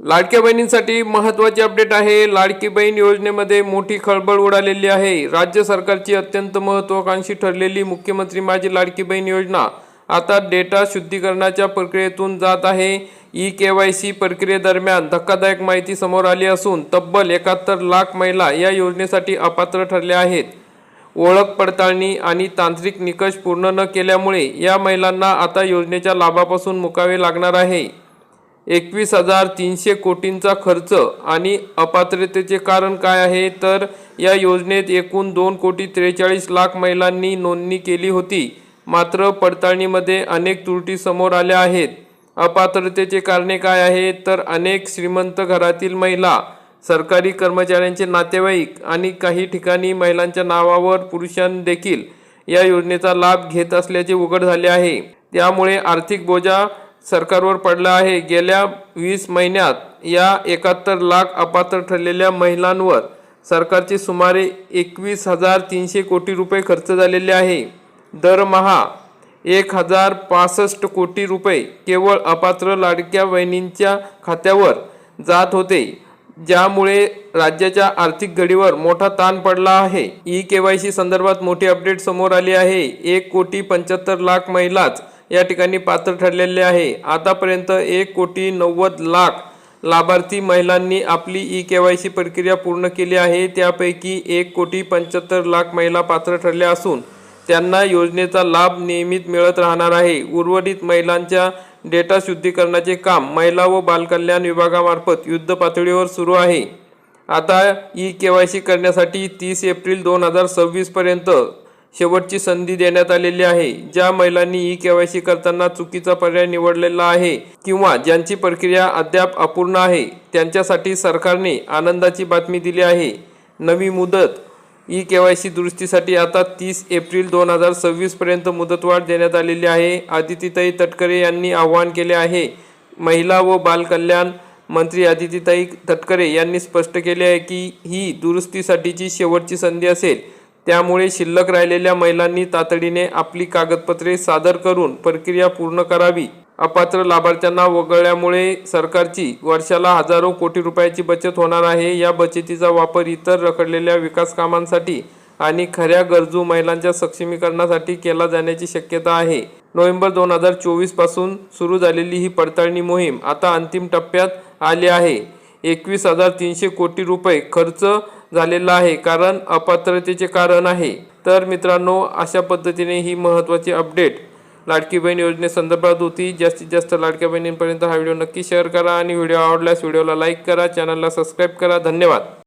लाडक्या बहिणींसाठी महत्त्वाची अपडेट आहे। लाडकी बहीण योजनेमध्ये मोठी खळबळ उडालेली आहे। राज्य सरकारची अत्यंत महत्त्वाकांक्षी ठरलेली मुख्यमंत्री माझी लाडकी बहीण योजना आता डेटा शुद्धीकरणाच्या प्रक्रियेतून जात आहे। ई-केवायसी प्रक्रियेदरम्यान धक्कादायक माहिती समोर आली असून तब्बल 71 लाख महिला या योजनेसाठी अपात्र ठरल्या आहेत। ओळख पडताळणी आणि तांत्रिक निकष पूर्ण न केल्यामुळे या महिलांना आता योजनेच्या लाभापासून मुकावे लागणार आहे। 21,300 कोटींचा खर्च आणि अपात्रतेचे कारण काय आहे, तर या योजनेत एकूण 2,43,00,000 महिलांनी नोंदणी केली होती, मात्र पडताळणीमध्ये अनेक त्रुटी समोर आल्या आहेत। अपात्रतेचे कारणे काय आहेत, तर अनेक श्रीमंत घरातील महिला, सरकारी कर्मचाऱ्यांचे नातेवाईक आणि काही ठिकाणी महिलांच्या नावावर पुरुषांनी देखील या योजनेचा लाभ घेत असल्याचे उघड झाले आहे। त्यामुळे आर्थिक बोजा सरकारवर पडला आहे। गेल्या 20 महिन्यात या 71 लाख अपात्र ठरलेल्या महिलांवर सरकारचे सुमारे 21,300 कोटी रुपये खर्च झालेले आहे। दरमहा 1,065 कोटी रुपये केवळ अपात्र लाडक्या बहिणींच्या खात्यावर जात होते, ज्यामुळे राज्याच्या आर्थिक घडीवर मोठा ताण पडला आहे। ई-केवायसी संदर्भात मोठी अपडेट समोर आली आहे। 1,75,00,000 महिलाच या ठिकाणी पात्र ठरलेले आहे। आतापर्यंत 1,90,00,000 लाभार्थी महिलांनी आपली ई-केवायसी प्रक्रिया पूर्ण केली आहे। त्यापैकी 1,75,00,000 महिला पात्र ठरल्या असून त्यांना योजनेचा लाभ नियमित मिळत राहणार आहे। उर्वरित महिलांच्या डेटा शुद्धीकरणाचे काम महिला व बालकल्याण विभागामार्फत युद्ध पातळीवर सुरू आहे। आता ई-केवायसी करण्यासाठी 30 एप्रिल 2026 पर्यंत शेवटची संधी देण्यात आलेली आहे। ज्या महिलांनी ई-केवायसी करताना चुकीचा पर्याय निवडलेला आहे किंवा ज्यांची प्रक्रिया अद्याप अपूर्ण आहे, त्यांच्यासाठी सरकारने आनंदाची बातमी दिली आहे। नवी मुदत ई-केवायसी दुरुस्तीसाठी आता 30 एप्रिल 2026 पर्यंत मुदतवाढ देण्यात आलेली आहे। आदितीताई तटकरे यांनी आवाहन केले आहे। महिला व बालकल्याण मंत्री आदितीताई तटकरे यांनी स्पष्ट केले आहे की ही दुरुस्तीसाठीची शेवटची संधी असेल, त्यामुळे शिल्लक राहिलेल्या महिलांनी तातडीने आपली कागदपत्रे सादर करून प्रक्रिया पूर्ण करावी। अपात्र लाभार्थ्यांना वगळल्यामुळे सरकारची वर्षाला हजारो कोटी रुपयाची बचत होणार आहे। या बचतीचा वापर इतर रखडलेल्या विकास कामांसाठी आणि खऱ्या गरजू महिलांच्या सक्षमीकरणासाठी केला जाण्याची शक्यता आहे। नोव्हेंबर 2024 पासून सुरू झालेली ही पडताळणी मोहीम आता अंतिम टप्प्यात आली आहे। 21,300 कोटी रुपये खर्च झालेला आहे, कारण अपात्रतेचे कारण आहे। तर मित्रांनो, अशा पद्धतीने ही महत्त्वाची अपडेट लाडकी बहीण योजनेसंदर्भात होती। जास्तीत जास्त लाडक्या बहिणींपर्यंत हा व्हिडिओ नक्की शेअर करा आणि व्हिडिओ आवडल्यास व्हिडिओला लाईक करा, चॅनलला सबस्क्राईब करा। धन्यवाद।